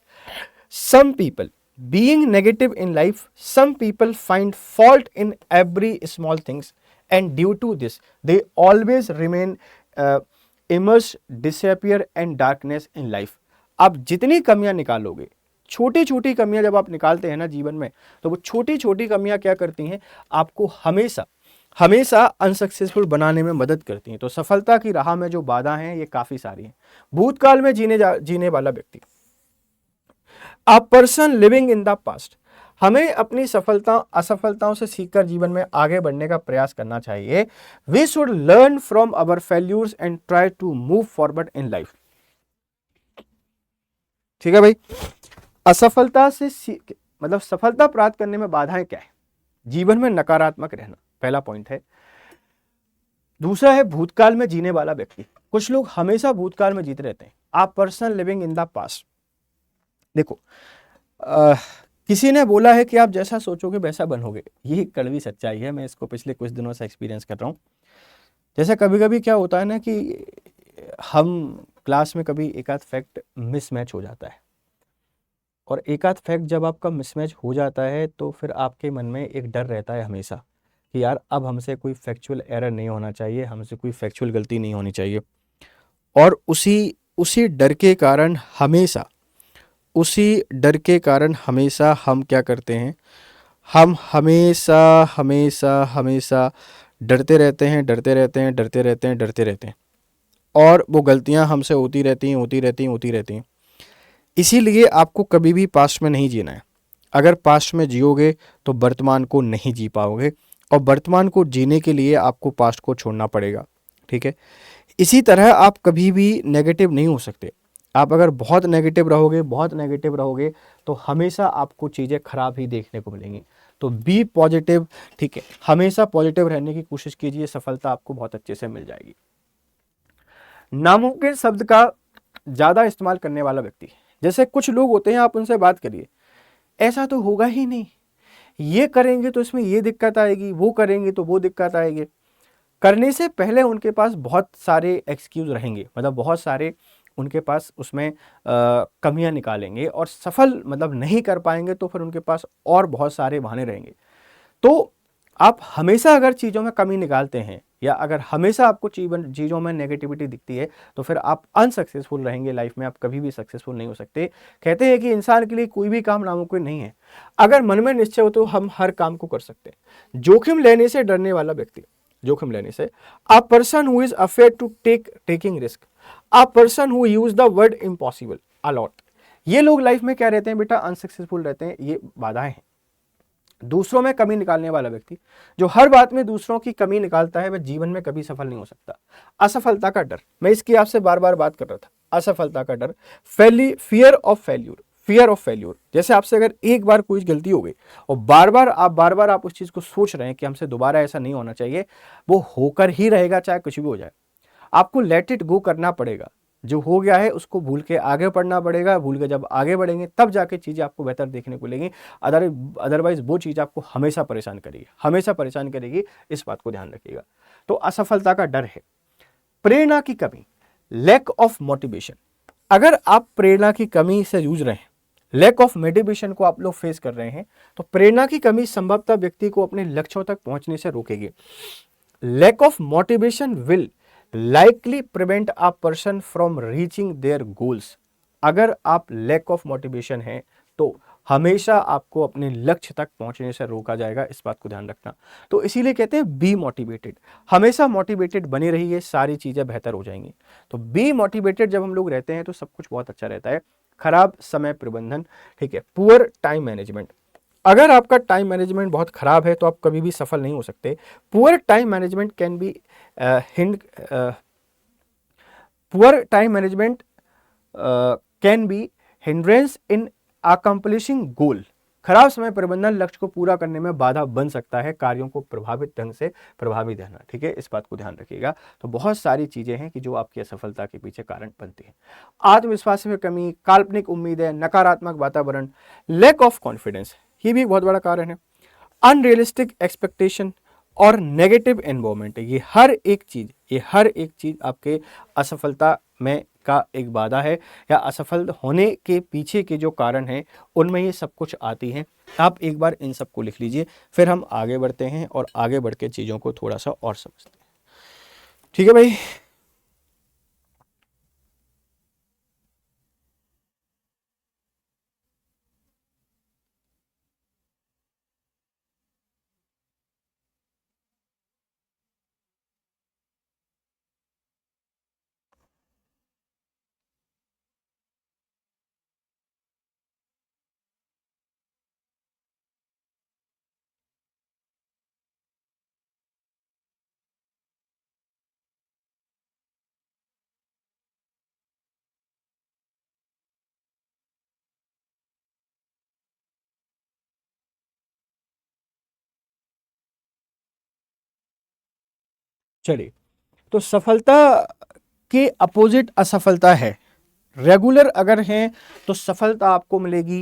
Some people being negative in life, some people find fault in every small things and due to this they always remain immerse, disappear and darkness in life. आप जितनी कमियां निकालोगे, छोटी छोटी कमियां जब आप निकालते हैं ना जीवन में, तो वो छोटी छोटी कमियां क्या करती हैं, आपको हमेशा हमेशा अनसक्सेसफुल बनाने में मदद करती हैं। तो सफलता की राह में जो बाधा हैं ये काफी सारी हैं। भूतकाल में जीने वाला व्यक्ति, a person living in the past. हमें अपनी असफलताओं से सीखकर जीवन में आगे बढ़ने का प्रयास करना चाहिए। We should learn from our failures and try to move forward in life. ठीक है भाई। असफलता से मतलब सफलता प्राप्त करने में बाधाएं क्या है? जीवन में नकारात्मक रहना, पहला पॉइंट है। दूसरा है भूतकाल में जीने वाला व्यक्ति। कुछ लोग हमेशा भूतकाल में जीते रहते हैं। आप person living in the past. देखो, किसी ने बोला है कि आप जैसा सोचोगे वैसा बनोगे। ये कड़वी सच्चाई है, मैं इसको पिछले कुछ दिनों से एक्सपीरियंस कर रहा हूँ। जैसे कभी कभी क्या होता है ना कि हम क्लास में कभी एक आध फैक्ट मिसमैच हो जाता है, और एक आध फैक्ट जब आपका मिसमैच हो जाता है तो फिर आपके मन में एक डर रहता है हमेशा कि यार अब हमसे कोई फैक्चुअल एरर नहीं होना चाहिए, हमसे कोई फैक्चुअल गलती नहीं होनी चाहिए। और उसी डर के कारण हमेशा हम क्या करते हैं, हम हमेशा हमेशा हमेशा डरते रहते हैं, और वो गलतियां हमसे होती रहती हैं। इसीलिए आपको कभी भी पास्ट में नहीं जीना है। अगर पास्ट में जियोगे तो वर्तमान को नहीं जी पाओगे, और वर्तमान को जीने के लिए आपको पास्ट को छोड़ना पड़ेगा। ठीक है। इसी तरह आप कभी भी नेगेटिव नहीं हो सकते। आप अगर बहुत नेगेटिव रहोगे तो हमेशा आपको चीज़ें खराब ही देखने को मिलेंगी। तो बी पॉजिटिव। ठीक है, हमेशा पॉजिटिव रहने की कोशिश कीजिए, सफलता आपको बहुत अच्छे से मिल जाएगी। नामुमकिन शब्द का ज़्यादा इस्तेमाल करने वाला व्यक्ति। जैसे कुछ लोग होते हैं, आप उनसे बात करिए, ऐसा तो होगा ही नहीं, ये करेंगे तो इसमें ये दिक्कत आएगी, वो करेंगे तो वो दिक्कत आएगी। करने से पहले उनके पास बहुत सारे एक्सक्यूज रहेंगे, मतलब बहुत सारे उनके पास उसमें कमियां निकालेंगे, और सफल मतलब नहीं कर पाएंगे तो फिर उनके पास और बहुत सारे बहाने रहेंगे। तो आप हमेशा अगर चीज़ों में कमी निकालते हैं, या अगर हमेशा आपको चीज़ों में नेगेटिविटी दिखती है, तो फिर आप अनसक्सेसफुल रहेंगे लाइफ में, आप कभी भी सक्सेसफुल नहीं हो सकते। कहते हैं कि इंसान के लिए कोई भी काम नामुमकिन नहीं है। अगर मन में निश्चय हो तो हम हर काम को कर सकते हैं। जोखिम लेने से डरने वाला व्यक्ति, जोखिम लेने से, a person who is afraid to taking risk, a person who use the word impossible a lot. ये लोग लाइफ में क्या रहते हैं बेटा, अनसक्सेसफुल रहते हैं। ये बाधाएं हैं। दूसरों में कमी निकालने वाला व्यक्ति, जो हर बात में दूसरों की कमी निकालता है, वह जीवन में कभी सफल नहीं हो सकता। असफलता का डर, मैं इसकी आपसे बार बार बात कर रहा था। असफलता का डर, फियर ऑफ फेल्यूर। जैसे आपसे अगर एक बार कोई गलती हो गई और बार बार आप उस चीज को सोच रहे हैं कि हमसे दोबारा ऐसा नहीं होना चाहिए, वो होकर ही रहेगा, चाहे कुछ भी हो जाए। आपको लेट इट गो करना पड़ेगा। जो हो गया है उसको भूल के आगे बढ़ना पड़ेगा। भूल के जब आगे बढ़ेंगे तब जाके चीज़ें आपको बेहतर देखने को मिलेंगी। अदरवाइज वो चीज़ आपको हमेशा परेशान करेगी। इस बात को ध्यान रखिएगा। तो असफलता का डर है। प्रेरणा की कमी, लैक ऑफ मोटिवेशन। अगर आप प्रेरणा की कमी से जूझ रहे हैं, लैक ऑफ मोटिवेशन को आप लोग फेस कर रहे हैं, तो प्रेरणा की कमी संभवतः व्यक्ति को अपने लक्ष्यों तक पहुंचने से रोकेगी। Lack of motivation will likely prevent a person from reaching their goals। अगर आप लैक ऑफ मोटिवेशन है तो हमेशा आपको अपने लक्ष्य तक पहुंचने से रोका जाएगा। इस बात को ध्यान रखना। तो इसीलिए कहते हैं बी मोटिवेटेड। हमेशा मोटिवेटेड बने रहिए, सारी चीजें बेहतर हो जाएंगी। तो बी मोटिवेटेड जब हम लोग रहते हैं तो सब कुछ बहुत अच्छा रहता है। खराब समय प्रबंधन, ठीक है, पुअर टाइम मैनेजमेंट। अगर आपका टाइम मैनेजमेंट बहुत खराब है तो आप कभी भी सफल नहीं हो सकते। Poor time management can be hind poor time management can be hindrance in accomplishing goal. खराब समय प्रबंधन लक्ष्य को पूरा करने में बाधा बन सकता है, कार्यों को प्रभावित ढंग से प्रभावी रहना। ठीक है, इस बात को ध्यान रखिएगा। तो बहुत सारी चीजें हैं कि जो आपकी असफलता के पीछे कारण बनती हैं। आत्मविश्वास में कमी, काल्पनिक उम्मीदें, नकारात्मक वातावरण, लैक ऑफ कॉन्फिडेंस, ये भी एक बहुत बड़ा कारण है। अनरियलिस्टिक एक्सपेक्टेशन और नेगेटिव एनवायरमेंट, ये हर एक चीज आपके असफलता में का एक बाधा है, या असफल होने के पीछे के जो कारण हैं उनमें ये सब कुछ आती हैं। आप एक बार इन सब को लिख लीजिए, फिर हम आगे बढ़ते हैं और आगे बढ़ के चीज़ों को थोड़ा सा और समझते हैं। ठीक है भाई। चलिए, तो सफलता के अपोजिट असफलता है। रेगुलर अगर हैं तो सफलता आपको मिलेगी,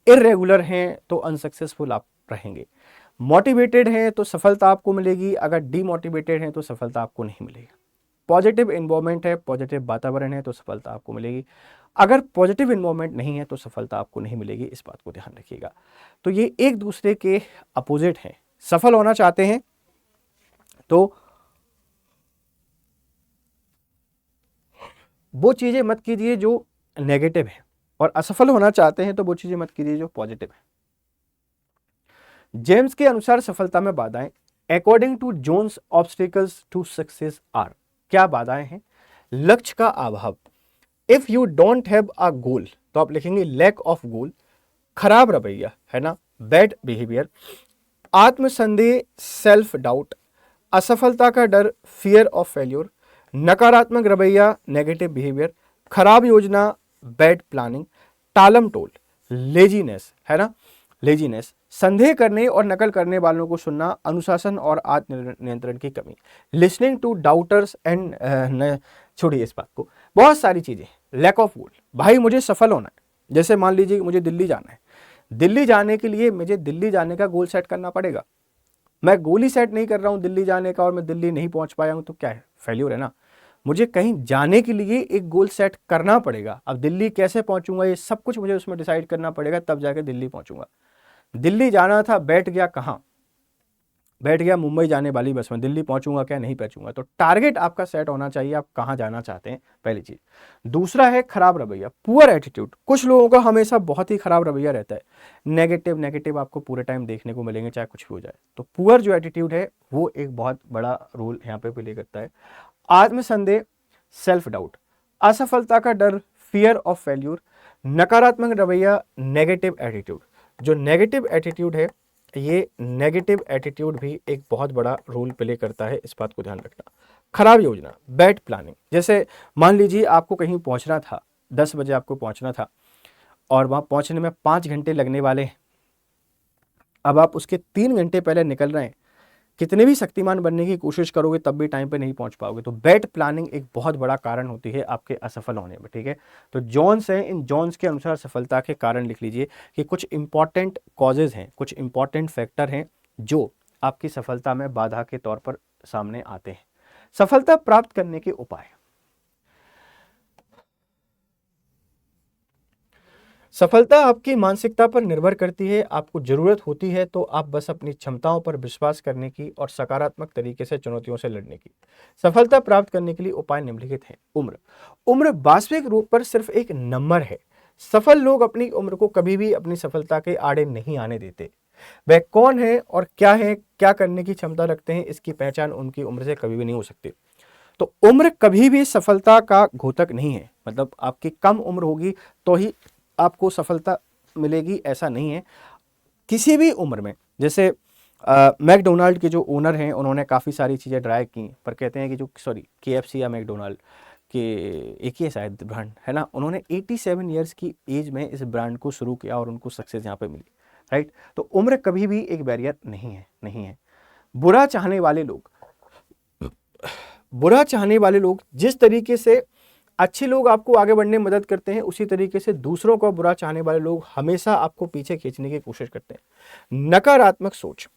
इरेगुलर हैं तो अनसक्सेसफुल आप रहेंगे। मोटिवेटेड हैं तो सफलता आपको मिलेगी, अगर डीमोटिवेटेड हैं तो सफलता आपको नहीं मिलेगी। पॉजिटिव इन्वायरमेंट है, पॉजिटिव वातावरण है तो सफलता आपको मिलेगी, अगर पॉजिटिव इन्वायरमेंट नहीं है तो सफलता आपको नहीं मिलेगी। इस बात को ध्यान रखिएगा। तो ये एक दूसरे के अपोजिट हैं। सफल होना चाहते हैं तो वो चीजें मत कीजिए जो नेगेटिव है, और असफल होना चाहते हैं तो वो चीजें मत कीजिए जो पॉजिटिव है। जेम्स के अनुसार सफलता में बाधाएं, according to Jones obstacles to success are, क्या बाधाएं हैं? लक्ष्य का अभाव, if you don't have a goal तो आप लिखेंगे लैक ऑफ गोल। खराब रवैया है ना, बैड बिहेवियर। आत्मसंदेह, सेल्फ डाउट। असफलता का डर, फियर ऑफ फेल्योर। नकारात्मक रवैया, नेगेटिव बिहेवियर। खराब योजना, बैड प्लानिंग। टालम टोल, लेजीनेस है ना, लेजीनेस। संदेह करने और नकल करने वालों को सुनना, अनुशासन और आत्म नियंत्रण की कमी। लिसनिंग टू डाउटर्स एंड, छोड़िए इस बात को, बहुत सारी चीजें। लैक ऑफ गोल, भाई मुझे सफल होना है, जैसे मान लीजिए मुझे दिल्ली जाना है, दिल्ली जाने के लिए मुझे दिल्ली जाने का गोल सेट करना पड़ेगा। मैं गोल ही सेट नहीं कर रहा हूं दिल्ली जाने का और मैं दिल्ली नहीं पहुंच पाया हूं तो क्या है? फेल्यूर है ना। मुझे कहीं जाने के लिए एक गोल सेट करना पड़ेगा। अब दिल्ली कैसे पहुंचूंगा ये सब कुछ मुझे उसमें डिसाइड करना पड़ेगा, तब जाके दिल्ली पहुंचूंगा। दिल्ली जाना था, बैठ गया कहाँ? बैठ गया मुंबई जाने वाली बस में, दिल्ली पहुंचूंगा क्या? नहीं पहुंचूंगा। तो टारगेट आपका सेट होना चाहिए, आप कहाँ जाना चाहते हैं, पहली चीज। दूसरा है खराब रवैया, पुअर एटीट्यूड। कुछ लोगों का हमेशा बहुत ही खराब रवैया रहता है, नेगेटिव नेगेटिव आपको पूरे टाइम देखने को मिलेंगे, चाहे कुछ भी हो जाए। तो पुअर जो एटीट्यूड है वो एक बहुत बड़ा रोल यहाँ पे प्ले करता है। आत्मसंदेह, सेल्फ डाउट। असफलता का डर, फियर ऑफ फेल्यूर। नकारात्मक रवैया, नेगेटिव एटीट्यूड। जो नेगेटिव एटीट्यूड है, ये नेगेटिव एटीट्यूड भी एक बहुत बड़ा रोल प्ले करता है, इस बात को ध्यान रखना। खराब योजना, बैड प्लानिंग। जैसे मान लीजिए आपको कहीं पहुंचना था, 10 बजे आपको पहुंचना था और वहां पहुंचने में 5 घंटे लगने वाले हैं। अब आप उसके 3 घंटे पहले निकल रहे हैं, कितने भी शक्तिमान बनने की कोशिश करोगे तब भी टाइम पे नहीं पहुंच पाओगे। तो बैड प्लानिंग एक बहुत बड़ा कारण होती है आपके असफल होने में। ठीक है, तो जॉन्स हैं, इन जॉन्स के अनुसार सफलता के कारण लिख लीजिए कि कुछ इंपॉर्टेंट कॉजेज हैं, कुछ इंपॉर्टेंट फैक्टर हैं जो आपकी सफलता में बाधा के तौर पर सामने आते हैं। सफलता प्राप्त करने के उपाय, सफलता आपकी मानसिकता पर निर्भर करती है। आपको जरूरत होती है तो आप बस अपनी क्षमताओं पर विश्वास करने की और सकारात्मक तरीके से चुनौतियों से लड़ने की। सफलता प्राप्त करने के लिए उपाय निम्नलिखित हैं। उम्र, उम्र वास्तविक रूप पर सिर्फ एक नंबर है। सफल लोग अपनी उम्र को कभी भी अपनी सफलता के आड़े नहीं आने देते। वह कौन है और क्या है, क्या करने की क्षमता रखते हैं, इसकी पहचान उनकी उम्र से कभी भी नहीं हो सकती। तो उम्र कभी भी सफलता का घोतक नहीं है। मतलब आपकी कम उम्र होगी तो ही आपको सफलता मिलेगी, ऐसा नहीं है। किसी भी उम्र में, जैसे मैकडोनाल्ड के जो ओनर हैं उन्होंने काफ़ी सारी चीज़ें ट्राई की, पर कहते हैं कि जो KFC या मैकडोनाल्ड के एक ही है शायद ब्रांड है ना, उन्होंने 87 ईयर्स की एज में इस ब्रांड को शुरू किया और उनको सक्सेस यहाँ पे मिली, राइट। तो उम्र कभी भी एक बैरियर नहीं है। बुरा चाहने वाले लोग जिस तरीके से अच्छे लोग आपको आगे बढ़ने में मदद करते हैं, उसी तरीके से दूसरों को बुरा चाहने वाले लोग हमेशा आपको पीछे खींचने की कोशिश करते हैं। नकारात्मक सोच,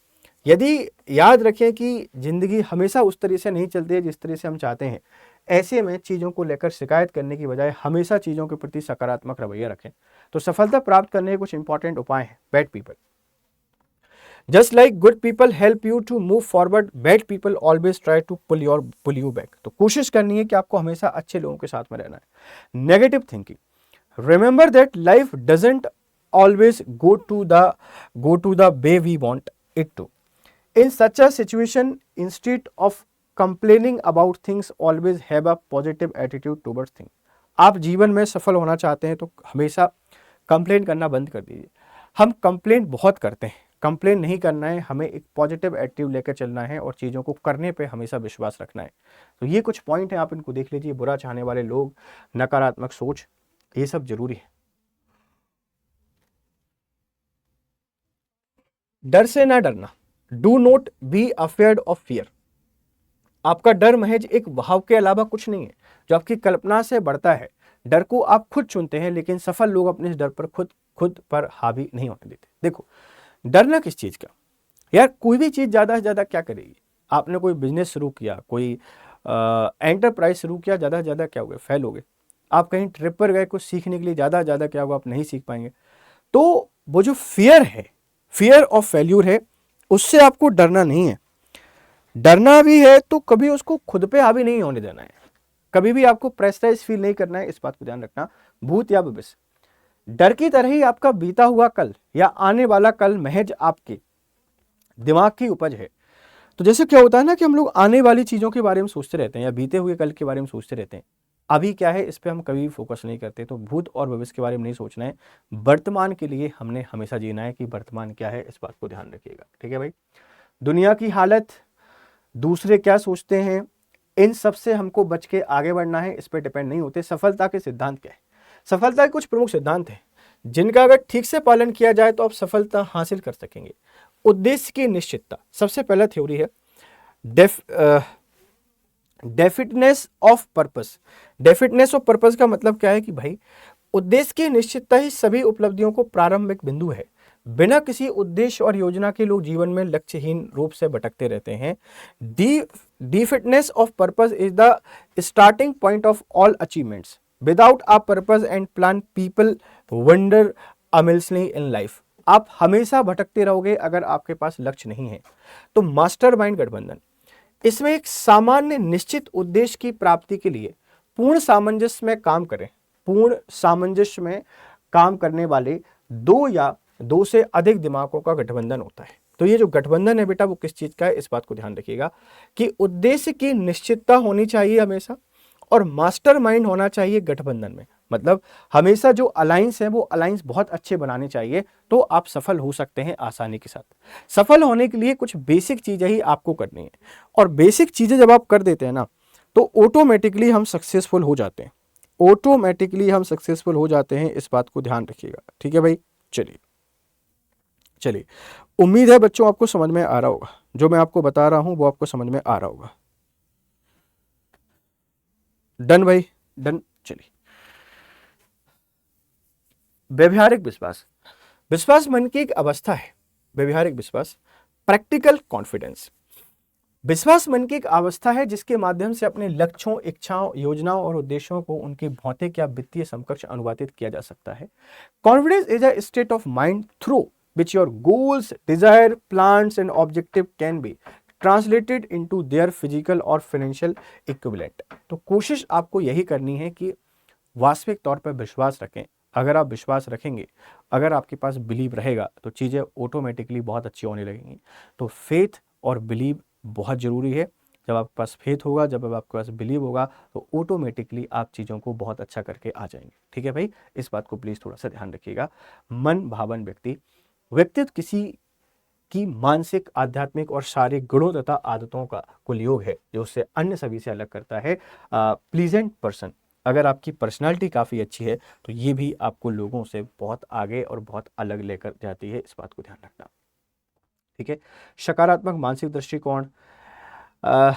यदि याद रखें कि जिंदगी हमेशा उस तरह से नहीं चलती है जिस तरह से हम चाहते हैं, ऐसे में चीज़ों को लेकर शिकायत करने की बजाय हमेशा चीज़ों के प्रति सकारात्मक रवैया रखें। तो सफलता प्राप्त करने के कुछ इंपॉर्टेंट उपाय हैं। Bad people, just like good people help you to move forward, bad people always try to pull you back. तो कोशिश करनी है कि आपको हमेशा अच्छे लोगों के साथ में रहना है। Negative thinking, remember that life doesn't always go to the way we want it to. In such a situation, instead of complaining about things, always have a positive attitude towards things. आप जीवन में सफल होना चाहते हैं तो हमेशा complain करना बंद कर दीजिए। हम कंप्लेन बहुत करते हैं, कंप्लेन नहीं करना है, हमें एक पॉजिटिव एटीट्यूड लेकर चलना है और चीज़ों को करने पे हमेशा विश्वास रखना है। तो ये कुछ पॉइंट हैं, आप इनको देख लीजिए। बुरा चाहने वाले लोग, नकारात्मक सोच, ये सब जरूरी है। डर से ना डरना, do not be afraid of fear. आपका डर महज एक भाव के अलावा कुछ नहीं है जो आपकी कल्पना से बढ़ता है। डर को आप खुद चुनते हैं, लेकिन सफल लोग अपने इस डर पर खुद पर हावी नहीं होने देते। देखो, डरना किस चीज का, यार कोई भी चीज ज्यादा से ज्यादा क्या करेगी। आपने कोई बिजनेस शुरू किया, कोई एंटरप्राइज शुरू किया, ज्यादा से ज्यादा क्या हो गए, फेल हो गए। आप कहीं ट्रिप पर गए कुछ सीखने के लिए, ज्यादा से ज्यादा क्या होगा, आप नहीं सीख पाएंगे। तो वो जो फियर है, फियर ऑफ फेल्यूर है, उससे आपको डरना नहीं है। डरना भी है तो कभी उसको खुद पे हावी नहीं होने देना है। कभी भी आपको प्रेशराइज फील नहीं करना है, इस बात को ध्यान रखना। भूत या भविष्य, डर की तरह ही आपका बीता हुआ कल या आने वाला कल महज आपके दिमाग की उपज है। तो जैसे क्या होता है ना कि हम लोग आने वाली चीजों के बारे में सोचते रहते हैं या बीते हुए कल के बारे में सोचते रहते हैं, अभी क्या है इस पे हम कभी भी फोकस नहीं करते। तो भूत और भविष्य के बारे में नहीं सोचना है, वर्तमान के लिए हमने हमेशा जीना है कि वर्तमान क्या है, इस बात को ध्यान रखिएगा। ठीक है भाई। दुनिया की हालत, दूसरे क्या सोचते हैं, इन सब से हमको बच के आगे बढ़ना है, इस पर डिपेंड नहीं होते। सफलता के सिद्धांत क्या है, सफलता के कुछ प्रमुख सिद्धांत हैं जिनका अगर ठीक से पालन किया जाए तो आप सफलता हासिल कर सकेंगे। उद्देश्य की निश्चितता, सबसे पहला थ्योरी है definiteness of purpose. Definiteness of purpose का मतलब क्या है कि भाई उद्देश्य की निश्चितता ही सभी उपलब्धियों को प्रारंभिक बिंदु है। बिना किसी उद्देश्य और योजना के लोग जीवन में लक्ष्यहीन रूप से भटकते रहते हैं। Definiteness of purpose is the starting point of all achievements. Without a purpose and plan people wander aimlessly in life. आप हमेशा भटकते रहोगे अगर आपके पास लक्ष्य नहीं है। तो मास्टरमाइंड गठबंधन, इसमें एक सामान्य निश्चित उद्देश्य की प्राप्ति के लिए पूर्ण सामंजस्य में काम करें। पूर्ण सामंजस्य में काम करने वाले दो या दो से अधिक दिमागों का गठबंधन होता है। तो ये जो गठबंधन है बेटा, वो किस चीज का है, इस बात को ध्यान रखिएगा कि उद्देश्य की निश्चितता होनी चाहिए हमेशा, और मास्टरमाइंड होना चाहिए गठबंधन में। मतलब हमेशा जो अलायंस है वो अलायंस बहुत अच्छे बनाने चाहिए, तो आप सफल हो सकते हैं आसानी के साथ। सफल होने के लिए कुछ बेसिक चीजें ही आपको करनी है, और बेसिक चीजें जब आप कर देते हैं ना, तो ऑटोमेटिकली हम सक्सेसफुल हो जाते हैं। ऑटोमेटिकली हम सक्सेसफुल हो जाते हैं, इस बात को ध्यान रखिएगा। ठीक है भाई। चलिए, उम्मीद है बच्चों आपको समझ में आ रहा होगा, जो मैं आपको बता रहा हूं वो आपको समझ में आ रहा होगा। डन भाई, डन। चलिए, व्यवहारिक विश्वास। विश्वास मन की एक अवस्था है। व्यवहारिक विश्वास, प्रैक्टिकल कॉन्फिडेंस। विश्वास मन की एक अवस्था है जिसके माध्यम से अपने लक्ष्यों, इच्छाओं, योजनाओं और उद्देश्यों को उनके भौतिक या वित्तीय समकक्ष अनुवादित किया जा सकता है। Confidence is a state of mind through which your goals, desire, plans and objective can be translated into their physical और financial equivalent। तो कोशिश आपको यही करनी है कि वास्तविक तौर पर विश्वास रखें। अगर आप विश्वास रखेंगे, अगर आपके पास बिलीव रहेगा, तो चीज़ें ऑटोमेटिकली बहुत अच्छी होने लगेंगी। तो फेथ और बिलीव बहुत ज़रूरी है। जब आपके पास फेथ होगा, जब आपके पास बिलीव होगा, तो ऑटोमेटिकली आप चीज़ों को बहुत अच्छा करके आ जाएंगे। ठीक है भाई, इस बात को प्लीज़ थोड़ा सा ध्यान रखिएगा। मन भावन व्यक्ति, व्यक्तित्व किसी की मानसिक, आध्यात्मिक और शारीरिक गुणों तथा आदतों का कुल योग है जो उससे अन्य सभी से अलग करता है प्लीजेंट पर्सन। अगर आपकी पर्सनालिटी काफ़ी अच्छी है तो ये भी आपको लोगों से बहुत आगे और बहुत अलग लेकर जाती है, इस बात को ध्यान रखना। ठीक है। सकारात्मक मानसिक दृष्टिकोण। अ,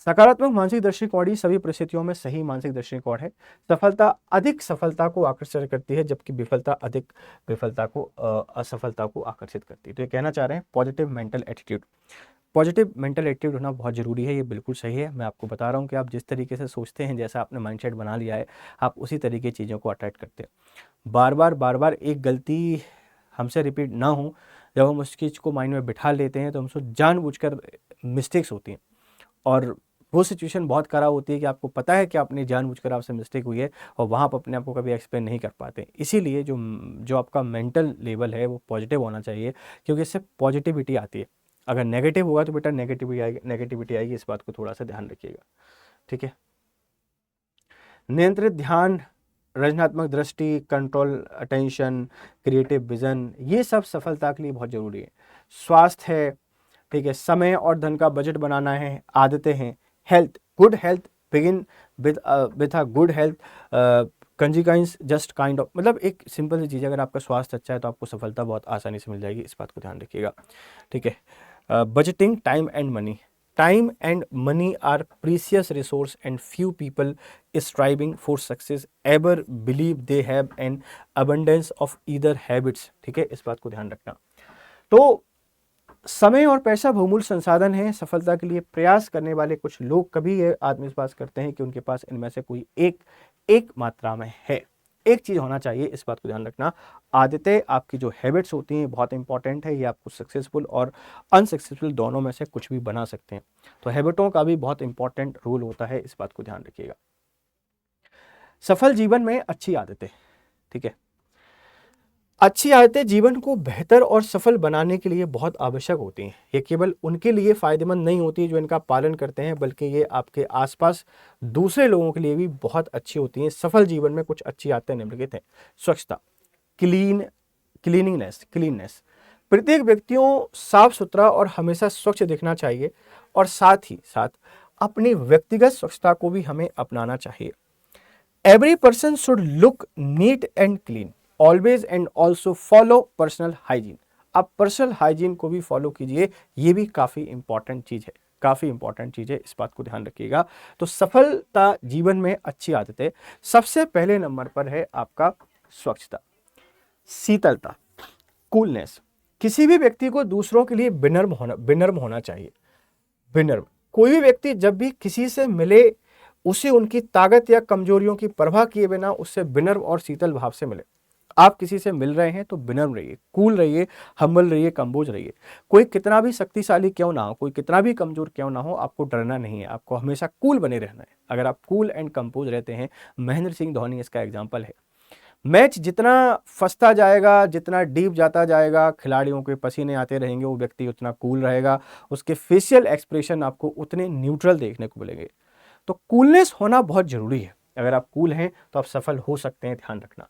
सकारात्मक मानसिक दृष्टिकोण ही सभी परिस्थितियों में सही मानसिक दृष्टिकोण है। सफलता अधिक सफलता को आकर्षित करती है जबकि विफलता अधिक विफलता को असफलता को आकर्षित करती है। तो ये कहना चाह रहे हैं positive mental attitude. Positive mental attitude होना बहुत ज़रूरी है, ये बिल्कुल सही है। मैं आपको बता रहा हूँ कि आप जिस तरीके से सोचते हैं, जैसा आपने माइंडसेट बना लिया है, आप उसी तरीके की चीज़ों को अट्रैक्ट करते हैं। बार बार एक गलती हमसे रिपीट ना हो, जब हम उस चीज़ को माइंड में बिठा लेते हैं तो हमसे जानबूझकर मिस्टेक्स होती हैं और वो सिचुएशन बहुत खराब होती है कि आपको पता है कि आपने जानबूझकर आपसे मिस्टेक हुई है और वहाँ आप अपने आप को कभी एक्सप्लेन नहीं कर पाते। इसीलिए जो जो आपका मेंटल लेवल है वो पॉजिटिव होना चाहिए, क्योंकि इससे पॉजिटिविटी आती है। अगर नेगेटिव होगा तो बेटा नेगेटिविटी आएगी, इस बात को थोड़ा सा ध्यान रखिएगा। ठीक है। नियंत्रित ध्यान, रचनात्मक दृष्टि, कंट्रोल अटेंशन, क्रिएटिव विजन, ये सब सफलता के लिए बहुत ज़रूरी है। स्वास्थ्य है, ठीक है, समय और धन का बजट बनाना है, आदतें हैं, health, good health begin with a good health, कंजिकाइंस जस्ट काइंड ऑफ, मतलब एक सिंपल सी चीज़ है, अगर आपका स्वास्थ्य अच्छा है तो आपको सफलता बहुत आसानी से मिल जाएगी, इस बात को ध्यान रखिएगा। ठीक है। Budgeting time and money. Time and money are precious resource and few people striving for success ever believe they have an abundance of either habits। ठीक है, इस बात को ध्यान रखना। तो समय और पैसा बहुमूल्य संसाधन है। सफलता के लिए प्रयास करने वाले कुछ लोग कभी ये आत्मविश्वास करते हैं कि उनके पास इनमें से कोई एक मात्रा में है। एक चीज होना चाहिए, इस बात को ध्यान रखना, आदतें, आपकी जो हैबिट्स होती हैं बहुत इंपॉर्टेंट है। ये आपको सक्सेसफुल और अनसक्सेसफुल दोनों में से कुछ भी बना सकते हैं। तो हैबिटों का भी बहुत इंपॉर्टेंट रोल होता है, इस बात को ध्यान रखिएगा। सफल जीवन में अच्छी आदतें। ठीक है, अच्छी आदतें जीवन को बेहतर और सफल बनाने के लिए बहुत आवश्यक होती हैं। ये केवल उनके लिए फायदेमंद नहीं होती जो इनका पालन करते हैं, बल्कि ये आपके आसपास दूसरे लोगों के लिए भी बहुत अच्छी होती हैं। सफल जीवन में कुछ अच्छी आदतें निम्नलिखित हैं। स्वच्छता, क्लीननेस। प्रत्येक व्यक्तियों साफ सुथरा और हमेशा स्वच्छ दिखना चाहिए और साथ ही साथ अपनी व्यक्तिगत स्वच्छता को भी हमें अपनाना चाहिए। Every person should look neat and clean always and also follow personal hygiene. आप पर्सनल हाइजीन को भी फॉलो कीजिए, ये भी काफ़ी इंपॉर्टेंट चीज़ है, इस बात को ध्यान रखिएगा। तो सफलता जीवन में अच्छी आदतें, सबसे पहले नंबर पर है आपका स्वच्छता, शीतलता, कूलनेस। किसी भी व्यक्ति को दूसरों के लिए विनम्र होना चाहिए। विनम्र, कोई भी व्यक्ति जब भी किसी से मिले उसे उनकी ताकत या कमजोरियों की परवाह किए बिना उससे विनम्र और शीतल भाव से मिले। आप किसी से मिल रहे हैं तो विनम्र रहिए, कूल रहिए, हम्बल रहिए, कंपोज रहिए। कोई कितना भी शक्तिशाली क्यों ना हो, कोई कितना भी कमजोर क्यों ना हो, आपको डरना नहीं है, आपको हमेशा कूल बने रहना है। अगर आप कूल एंड कंपोज रहते हैं, महेंद्र सिंह धोनी इसका एग्जाम्पल है। मैच जितना फंसता जाएगा, जितना डीप जाता जाएगा, खिलाड़ियों के पसीने आते रहेंगे, वो व्यक्ति उतना कूल रहेगा, उसके फेशियल एक्सप्रेशन आपको उतने न्यूट्रल देखने को मिलेंगे। तो कूलनेस होना बहुत जरूरी है। अगर आप कूल हैं तो आप सफल हो सकते हैं, ध्यान रखना।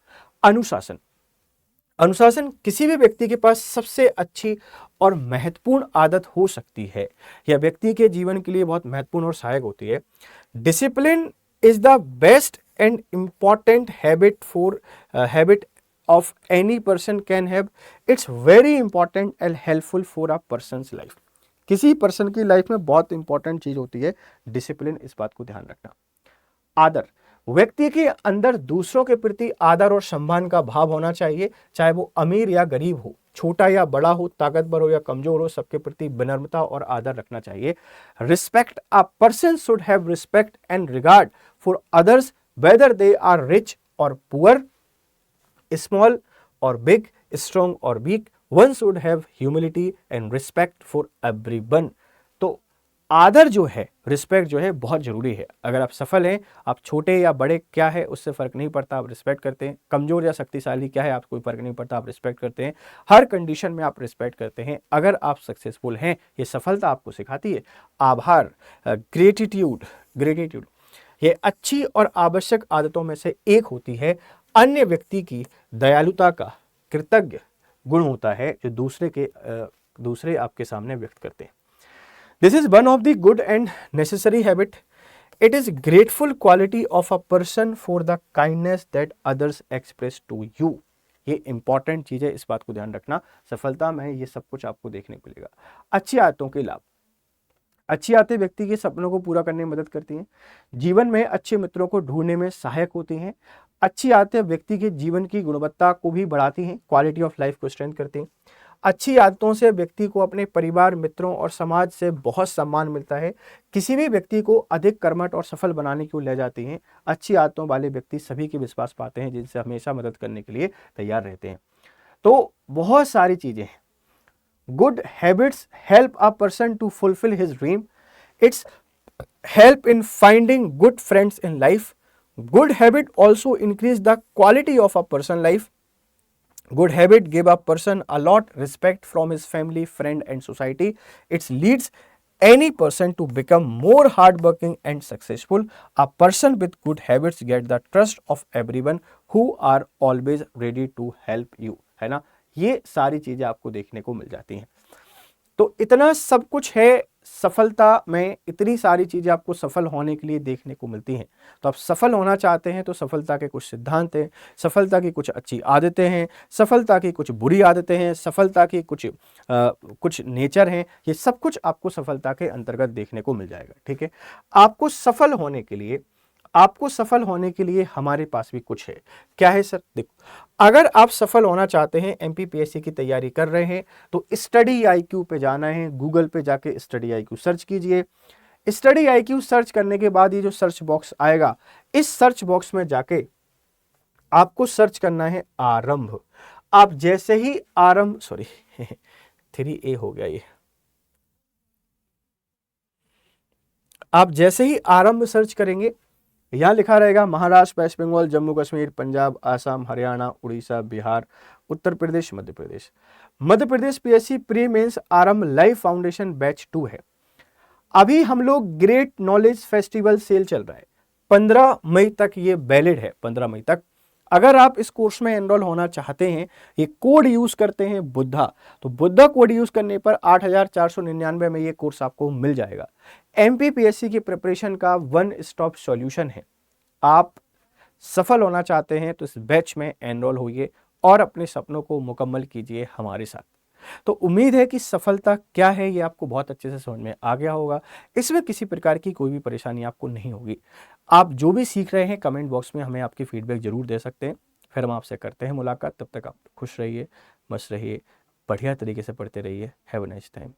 अनुशासन किसी भी व्यक्ति के पास सबसे अच्छी और महत्वपूर्ण आदत हो सकती है। यह व्यक्ति के जीवन के लिए बहुत महत्वपूर्ण और सहायक होती है। Discipline is the best and important habit of any person can have. It's very important and helpful for a person's life। किसी पर्सन की लाइफ में बहुत इंपॉर्टेंट चीज होती है डिसिप्लिन, इस बात को ध्यान रखना। आदर, व्यक्ति के अंदर दूसरों के प्रति आदर और सम्मान का भाव होना चाहिए, चाहे वो अमीर या गरीब हो, छोटा या बड़ा हो, ताकतवर हो या कमजोर हो, सबके प्रति विनम्रता और आदर रखना चाहिए। Respect, a person should have respect and regard for others whether they are rich और पुअर, स्मॉल और बिग, स्ट्रॉन्ग और weak. One should have humility and respect for everyone. तो आदर जो है, रिस्पेक्ट जो है, बहुत जरूरी है। अगर आप सफल हैं, आप छोटे या बड़े क्या है उससे फर्क नहीं पड़ता, आप रिस्पेक्ट करते हैं। कमजोर या शक्तिशाली क्या है, आप कोई फर्क नहीं पड़ता, आप रिस्पेक्ट करते हैं। हर कंडीशन में आप रिस्पेक्ट करते हैं। अगर आप सक्सेसफुल हैं, ये सफलता आपको सिखाती है आभार, ग्रेटिट्यूड। ये अच्छी और आवश्यक आदतों में से एक होती है। अन्य व्यक्ति की दयालुता का, कृतज्ञ गुण होता है जो दूसरे आपके सामने व्यक्त करते हैं। This is one of the good and necessary habit. It is grateful quality of a person for the kindness that others express to you. ये इंपॉर्टेंट चीज है, इस बात को ध्यान रखना। सफलता में ये सब कुछ आपको देखने को मिलेगा। अच्छी आदतों के लाभ। अच्छी आदतें व्यक्ति के सपनों को पूरा करने में मदद करती हैं, जीवन में अच्छे मित्रों को ढूंढने में सहायक होती हैं। अच्छी आदतें व्यक्ति के जीवन की गुणवत्ता को भी बढ़ाती हैं, क्वालिटी ऑफ लाइफ को स्ट्रेंथ करती हैं। अच्छी आदतों से व्यक्ति को अपने परिवार, मित्रों और समाज से बहुत सम्मान मिलता है। किसी भी व्यक्ति को अधिक कर्मठ और सफल बनाने की ओर ले जाती हैं। अच्छी आदतों वाले व्यक्ति सभी के विश्वास पाते हैं, जिनसे हमेशा मदद करने के लिए तैयार रहते हैं। तो बहुत सारी चीजें हैं। Good habits help a person to fulfill his dream. It's help in finding good friends in life. Good habit also increase the quality of a person life. Good habit give a person a lot respect from his family, friend and society. It leads any person to become more hardworking and successful. A person with good habits get the trust of everyone who are always ready to help you, है ना। ये सारी चीजें आपको देखने को मिल जाती हैं। तो इतना सब कुछ है सफलता में, इतनी सारी चीजें आपको सफल होने के लिए देखने को मिलती हैं। तो आप सफल होना चाहते हैं तो सफलता के कुछ सिद्धांत हैं, सफलता की कुछ अच्छी आदतें हैं, सफलता की कुछ बुरी आदतें हैं, सफलता की कुछ नेचर हैं। ये सब कुछ आपको सफलता के अंतर्गत देखने को मिल जाएगा। ठीक है, आपको सफल होने के लिए हमारे पास भी कुछ है। क्या है सर? देखो, अगर आप सफल होना चाहते हैं, एमपीपीएससी की तैयारी कर रहे हैं, तो स्टडी आईक्यू पे जाना है। गूगल पे जाके स्टडी आईक्यू सर्च कीजिए। स्टडी आईक्यू सर्च करने के बाद ये जो सर्च बॉक्स आएगा, इस सर्च बॉक्स में जाके आपको सर्च करना है आरंभ। आप जैसे ही आरंभ 3A हो गया ये। आप जैसे ही आरंभ सर्च करेंगे, यहां लिखा रहेगा Maharashtra, waste Bengal, Jammu Kashmir, Punjab, Assam, Haryana, Orissa, Bihar, Uttar Pradesh, Madhya Pradesh. Madhya Pradesh PSC pre mains आरंभ लाइव फाउंडेशन बैच 2 है। अभी हम लोग ग्रेट नॉलेज फेस्टिवल सेल चल रहा है, 15 मई तक ये वैलिड है। 15 मई तक अगर आप इस कोर्स में एनरोल होना चाहते हैं, ये कोड यूज करते हैं बुद्धा, तो बुद्धा कोड यूज करने पर 8,499 में ये कोर्स आपको मिल जाएगा। एमपीपीएससी की प्रिपरेशन का वन स्टॉप सॉल्यूशन है। आप सफल होना चाहते हैं तो इस बैच में एनरोल होइए और अपने सपनों को मुकम्मल कीजिए हमारे साथ। तो उम्मीद है कि सफलता क्या है ये आपको बहुत अच्छे से समझ में आ गया होगा। इसमें किसी प्रकार की कोई भी परेशानी आपको नहीं होगी। आप जो भी सीख रहे हैं कमेंट बॉक्स में हमें आपकी फीडबैक जरूर दे सकते हैं। फिर हम आपसे करते हैं मुलाकात। तब तक आप खुश रहिए, मस्त रहिए, बढ़िया तरीके से पढ़ते रहिए। Have a nice time.